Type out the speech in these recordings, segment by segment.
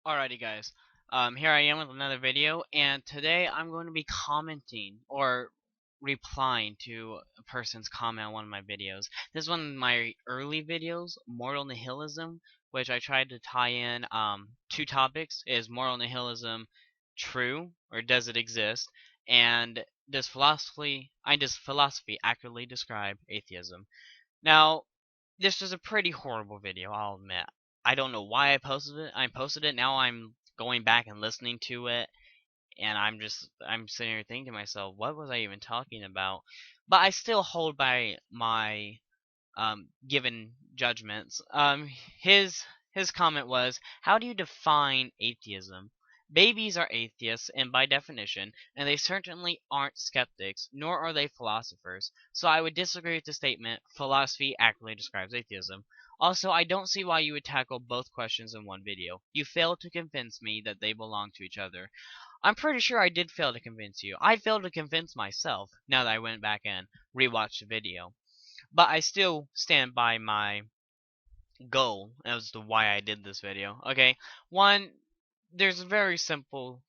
Alrighty guys, here I am with another video, and today I'm going to be commenting or replying to a person's comment on one of my videos. This is one of my early videos, moral nihilism, which I tried to tie in two topics. Is moral nihilism true, or does it exist? And does philosophy accurately describe atheism? Now, this was a pretty horrible video, I'll admit. I don't know why I posted it. I posted it. Now I'm going back and listening to it, and I'm sitting here thinking to myself, what was I even talking about? But I still hold by my given judgments. His comment was, "How do you define atheism? Babies are atheists, and by definition, and they certainly aren't skeptics, nor are they philosophers. So I would disagree with the statement, philosophy accurately describes atheism. Also, I don't see why you would tackle both questions in one video. You failed to convince me that they belong to each other." I'm pretty sure I did fail to convince you. I failed to convince myself, now that I went back and rewatched the video. But I still stand by my goal as to why I did this video. Okay, one, there's a very simple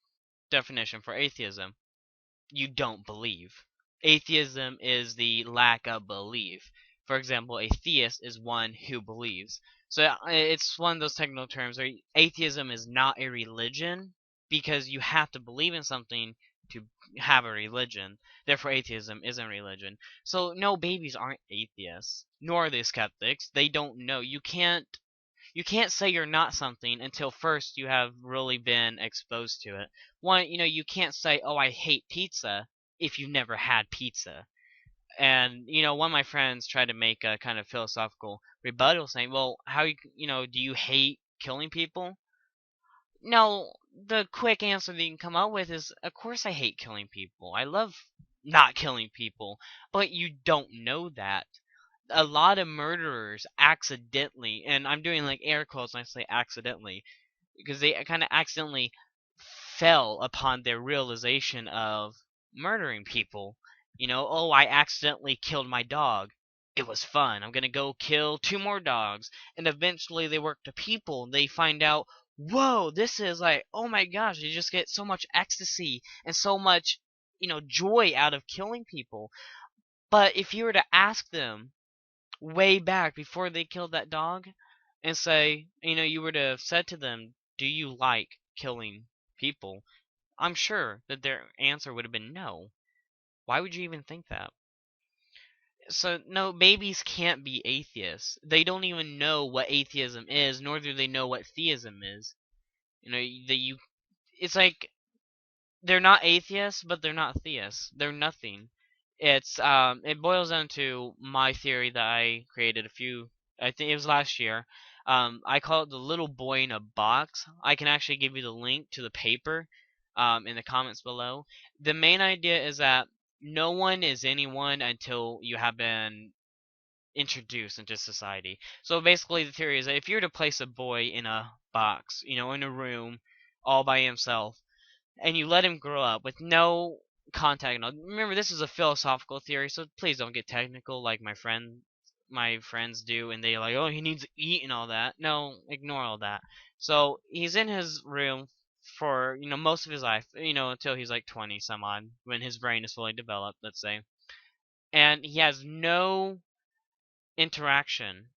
definition for atheism. You don't believe. Atheism is the lack of belief. For example, a theist is one who believes. So it's one of those technical terms where atheism is not a religion because you have to believe in something to have a religion. Therefore, atheism isn't religion. So no, babies aren't atheists, nor are they skeptics. They don't know. You can't say you're not something until first you have really been exposed to it. One, you can't say, "Oh, I hate pizza," if you've never had pizza. And one of my friends tried to make a kind of philosophical rebuttal, saying, "Well, do you hate killing people?" No, the quick answer that you can come up with is, "Of course I hate killing people. I love not killing people." But you don't know that. A lot of murderers accidentally, and I'm doing like air quotes when I say accidentally, because they kind of accidentally fell upon their realization of murdering people. Oh, I accidentally killed my dog. It was fun. I'm gonna go kill two more dogs. And eventually they work to people and they find out, whoa, this is like, oh my gosh, you just get so much ecstasy and so much, joy out of killing people. But if you were to ask them way back before they killed that dog and say, you were to have said to them, "Do you like killing people?" I'm sure that their answer would have been no. Why would you even think that? So, no, babies can't be atheists. They don't even know what atheism is, nor do they know what theism is. It's like they're not atheists, but they're not theists. They're nothing. It boils down to my theory that I created I think it was last year. I call it the little boy in a box. I can actually give you the link to the paper in the comments below. The main idea is that no one is anyone until you have been introduced into society. So basically the theory is that if you were to place a boy in a box, in a room all by himself, and you let him grow up with no contact. Remember, this is a philosophical theory, so please don't get technical like my friends do, and they like, "Oh, he needs to eat and all that." No, ignore all that. So he's in his room for most of his life, until he's like 20 some odd, when his brain is fully developed, let's say, and he has no interaction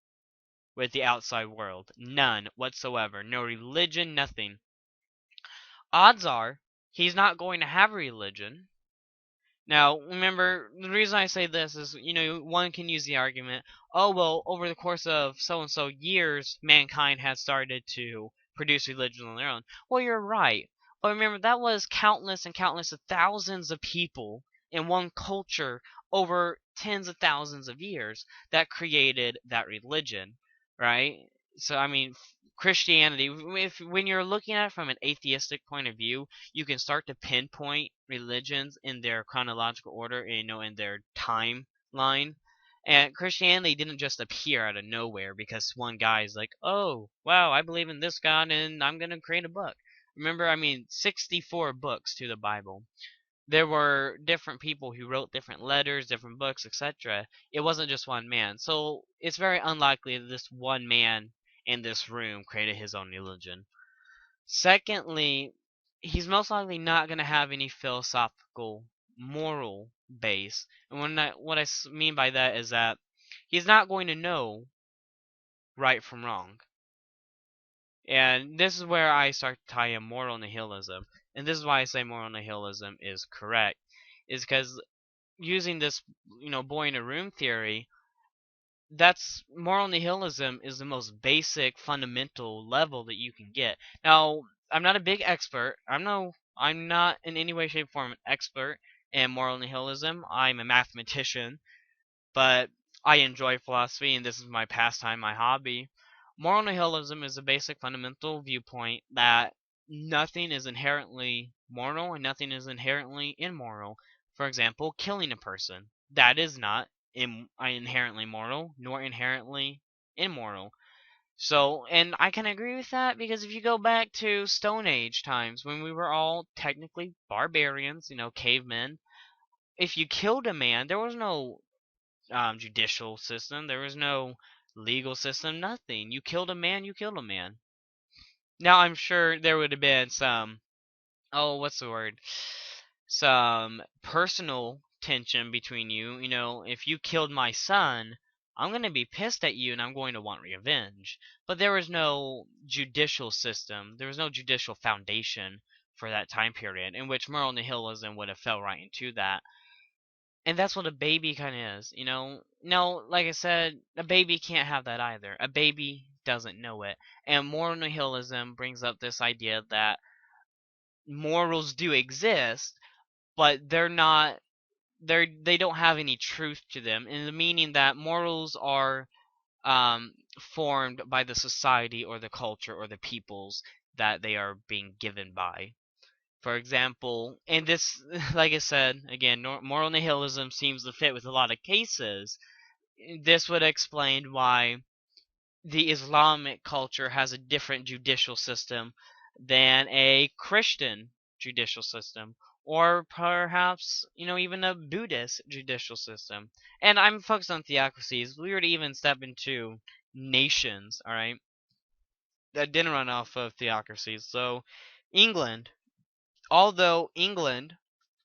with the outside world, none whatsoever, no religion, nothing. Odds are he's not going to have a religion. Now, remember, the reason I say this is, one can use the argument, "Oh, well, over the course of so-and-so years, mankind has started to produce religion on their own." Well, you're right. But remember, that was countless and countless of thousands of people in one culture over tens of thousands of years that created that religion, right? So, I mean, Christianity, when you're looking at it from an atheistic point of view, you can start to pinpoint religions in their chronological order, in their timeline. And Christianity didn't just appear out of nowhere because one guy is like, "Oh, wow, I believe in this God and I'm going to create a book." Remember, 64 books to the Bible. There were different people who wrote different letters, different books, etc. It wasn't just one man. So it's very unlikely that this one man in this room created his own religion. Secondly, he's most likely not going to have any philosophical, moral base. And what I mean by that is that he's not going to know right from wrong. And this is where I start to tie in moral nihilism. And this is why I say moral nihilism is correct. Is because using this, boy in a room theory, that's moral nihilism is the most basic fundamental level that you can get. Now, I'm not a big expert. I'm not in any way, shape, or form an expert in moral nihilism. I'm a mathematician, but I enjoy philosophy and this is my pastime, my hobby. Moral nihilism is a basic fundamental viewpoint that nothing is inherently moral and nothing is inherently immoral. For example, killing a person. That is not inherently moral nor inherently immoral. So, and I can agree with that because if you go back to Stone Age times when we were all technically barbarians, cavemen, if you killed a man, there was no judicial system. There was no legal system, nothing. You killed a man, you killed a man. Now, I'm sure there would have been some, oh, what's the word? Some personal tension between you. If you killed my son, I'm going to be pissed at you and I'm going to want revenge. But there was no judicial system, there was no judicial foundation for that time period in which moral nihilism would have fell right into that. And that's what a baby kind of is. No, like I said, a baby can't have that either. A baby doesn't know it. And moral nihilism brings up this idea that morals do exist, but they don't have any truth to them, in the meaning that morals are formed by the society or the culture or the peoples that they are being given by. For example, and this, like I said, again, moral nihilism seems to fit with a lot of cases. This would explain why the Islamic culture has a different judicial system than a Christian judicial system, or perhaps, even a Buddhist judicial system. And I'm focused on theocracies. We were to even step into nations, alright, that didn't run off of theocracies. So, England, although England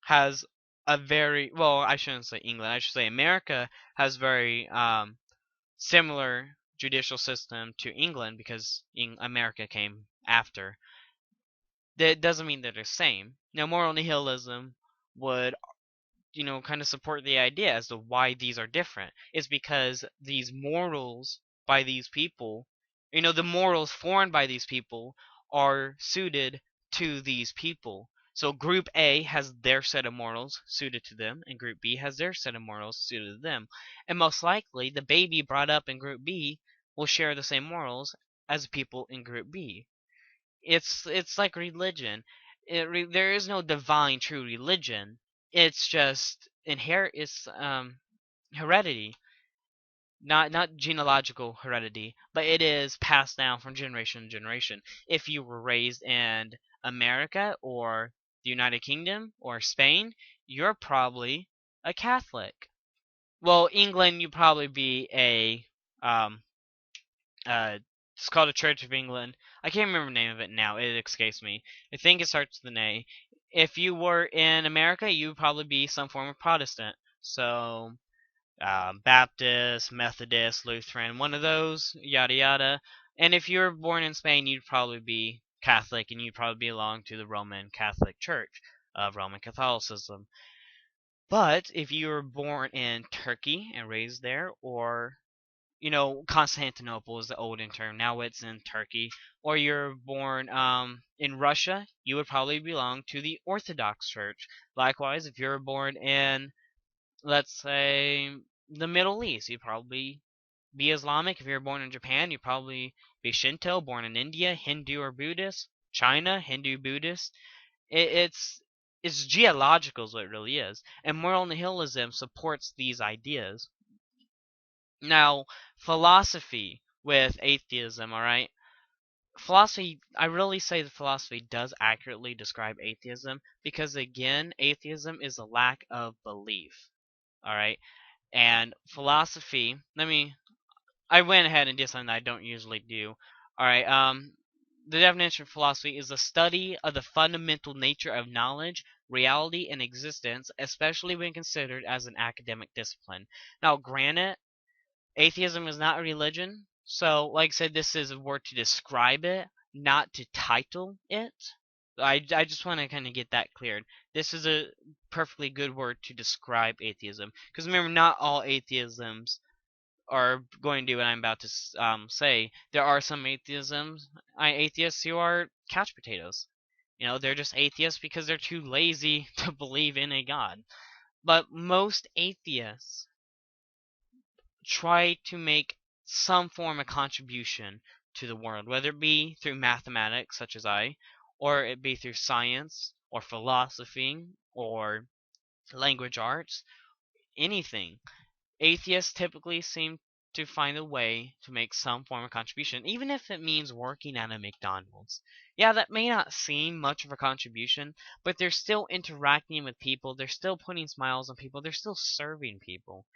has a very, well, I shouldn't say England, I should say America has very similar judicial system to England because America came after. That doesn't mean they're the same. Now, moral nihilism would, kind of support the idea as to why these are different. It's because these morals by these people, the morals formed by these people are suited to these people. So group A has their set of morals suited to them, and group B has their set of morals suited to them. And most likely, the baby brought up in group B will share the same morals as people in group B. It's like religion. There is no divine true religion. It's just it's heredity, not genealogical heredity, but it is passed down from generation to generation. If you were raised in America or the United Kingdom or Spain, you're probably a Catholic. Well, England, you'd probably be a um, it's called a Church of England. I can't remember the name of it now. It escapes me. I think it starts with an A. If you were in America, you would probably be some form of Protestant. So, Baptist, Methodist, Lutheran, one of those, yada yada. And if you were born in Spain, you'd probably be Catholic and you'd probably belong to the Roman Catholic Church of Roman Catholicism. But if you were born in Turkey and raised there, or Constantinople is the olden term. Now it's in Turkey. Or you're born in Russia, you would probably belong to the Orthodox Church. Likewise, if you're born in, let's say, the Middle East, you'd probably be Islamic. If you're born in Japan, you'd probably be Shinto. Born in India, Hindu or Buddhist. China, Hindu, Buddhist. It's geological is what it really is. And moral nihilism supports these ideas. Now, philosophy with atheism, alright? Philosophy, I really say that philosophy does accurately describe atheism because, again, atheism is a lack of belief, alright? And philosophy, I went ahead and did something that I don't usually do, alright? the definition of philosophy is the study of the fundamental nature of knowledge, reality, and existence, especially when considered as an academic discipline. Now, granted, atheism is not a religion, so like I said, this is a word to describe it, not to title it. I just want to kind of get that cleared. This is a perfectly good word to describe atheism, because remember, not all atheisms are going to do what I'm about to say. There are some atheists who are couch potatoes. You know, they're just atheists because they're too lazy to believe in a god. But most atheists try to make some form of contribution to the world, whether it be through mathematics, such as I, or it be through science, or philosophy, or language arts, anything. Atheists typically seem to find a way to make some form of contribution, even if it means working at a McDonald's. Yeah, that may not seem much of a contribution, but they're still interacting with people, they're still putting smiles on people, they're still serving people.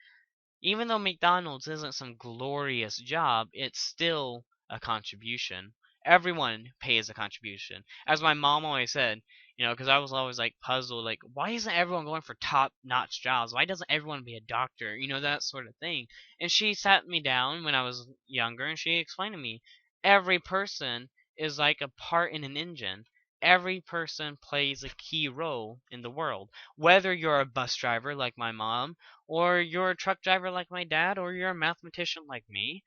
Even though McDonald's isn't some glorious job, it's still a contribution. Everyone pays a contribution. As my mom always said, you know, because I was always like puzzled, like, why isn't everyone going for top notch jobs? Why doesn't everyone be a doctor? You know, that sort of thing. And she sat me down when I was younger and she explained to me every person is like a part in an engine. Every person plays a key role in the world. Whether you're a bus driver like my mom, or you're a truck driver like my dad, or you're a mathematician like me,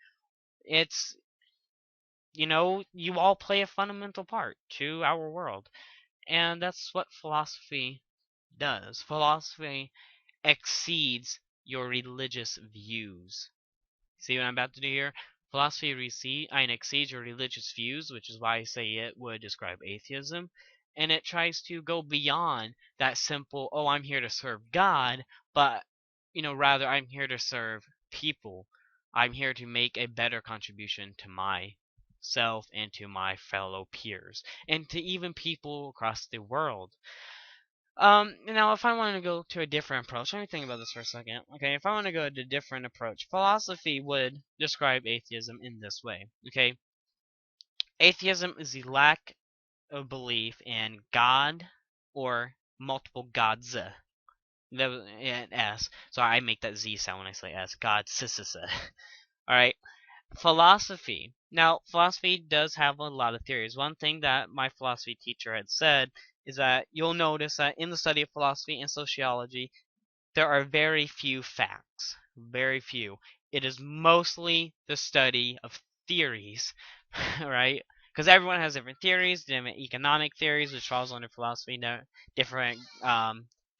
it's, you know, you all play a fundamental part to our world. And that's what philosophy does. Philosophy exceeds your religious views. See what I'm about to do here? Philosophy exceeds your religious views, which is why I say it would describe atheism. And it tries to go beyond that simple, oh, I'm here to serve God, but, you know, rather, I'm here to serve people. I'm here to make a better contribution to myself and to my fellow peers, and to even people across the world. Now if I want to go to a different approach, let me think about this for a second. Okay, if I want to go to a different approach, philosophy would describe atheism in this way. Okay, atheism is the lack of belief in God or multiple gods. S. So I make that Z sound when I say S. God, All right. Philosophy. Now, philosophy does have a lot of theories. One thing that my philosophy teacher had said is that you'll notice that in the study of philosophy and sociology, there are very few facts. Very few. It is mostly the study of theories, right? Because everyone has different theories, different economic theories, which falls under philosophy, different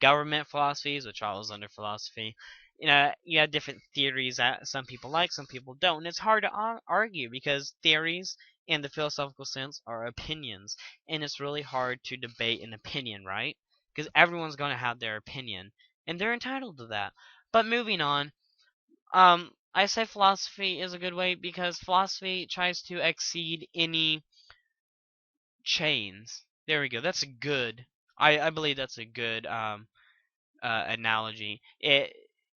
government philosophies, which falls under philosophy. You know, you have different theories that some people like, some people don't. And it's hard to argue because theories, in the philosophical sense, are opinions. And it's really hard to debate an opinion, right? Because everyone's going to have their opinion and they're entitled to that. But moving on, I say philosophy is a good way because philosophy tries to exceed any chains. There we go. That's a good. I believe that's a good analogy.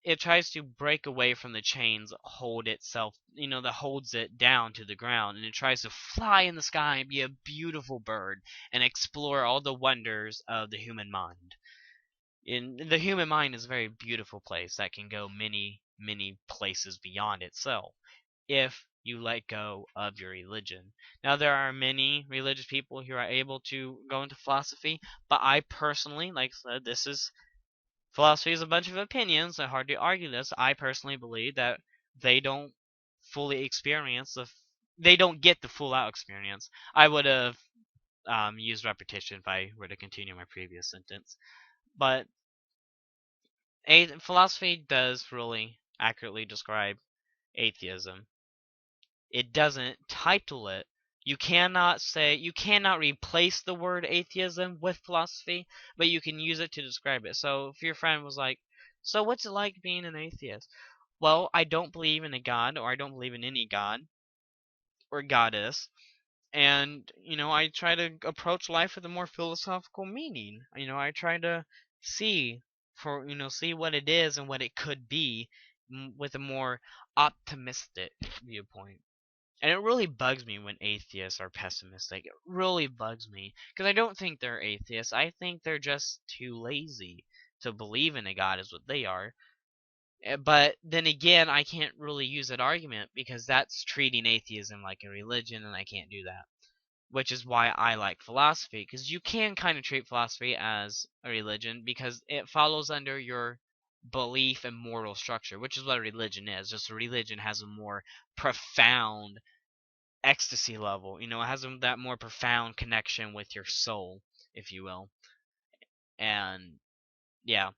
It tries to break away from the chains that hold itself, you know, that holds it down to the ground, and it tries to fly in the sky and be a beautiful bird and explore all the wonders of the human mind. The human mind is a very beautiful place that can go many places beyond itself if you let go of your religion. Now there are many religious people who are able to go into philosophy, but I personally, like I said, this is philosophy is a bunch of opinions. It's hard to argue this. I personally believe that they don't fully experience they don't get the full out experience. I would have used repetition if I were to continue my previous sentence, but philosophy does really accurately describe atheism. It doesn't title it. You cannot replace the word atheism with philosophy, but you can use it to describe it. So if your friend was like, so what's it like being an atheist? Well, I don't believe in a god, or I don't believe in any god or goddess, and you know, I try to approach life with a more philosophical meaning. You know, I try to see see what it is and what it could be with a more optimistic viewpoint. And it really bugs me when atheists are pessimistic. It really bugs me because I don't think they're atheists. I think they're just too lazy to believe in a God, is what they are. But then again, I can't really use that argument because that's treating atheism like a religion, and I can't do that. Which is why I like philosophy, because you can kind of treat philosophy as a religion because it follows under your belief and moral structure, which is what a religion is. Just a religion has a more profound ecstasy level. It has that more profound connection with your soul, if you will. And yeah.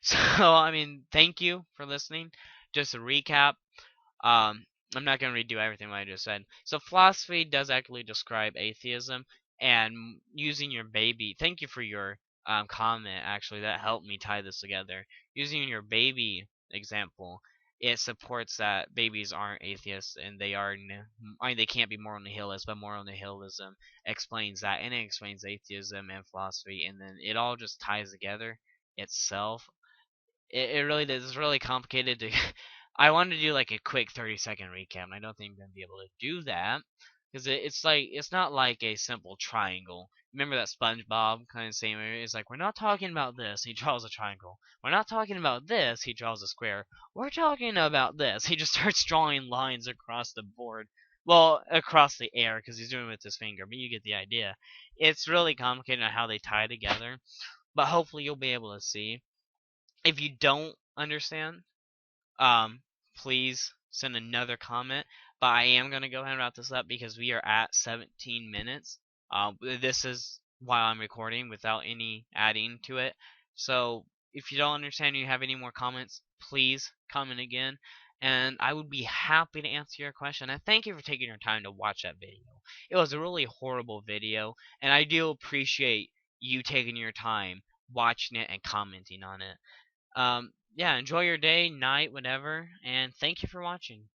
So, I mean, thank you for listening. Just a recap. Um, I'm not going to redo everything what I just said. So philosophy does actually describe atheism, and using your baby. Thank you for your comment. Actually, that helped me tie this together. Using your baby example, it supports that babies aren't atheists and they are. I mean, they can't be moral nihilists, but moral nihilism explains that, and it explains atheism and philosophy, and then it all just ties together itself. It really is. It's really complicated to. I wanted to do like a quick 30-second recap, and I don't think I'm gonna be able to do that because it's not like a simple triangle. Remember that SpongeBob kind of same area? It's like we're not talking about this. He draws a triangle. We're not talking about this. He draws a square. We're talking about this. He just starts drawing lines across the board. Well, across the air because he's doing it with his finger, but you get the idea. It's really complicated on how they tie together, but hopefully you'll be able to see. If you don't understand, um, please send another comment. But I am going to go ahead and wrap this up because we are at 17 minutes. This is while I'm recording without any adding to it. So if you don't understand and you have any more comments, please comment again. And I would be happy to answer your question. And thank you for taking your time to watch that video. It was a really horrible video, and I do appreciate you taking your time watching it and commenting on it. Yeah, enjoy your day, night, whatever, and thank you for watching.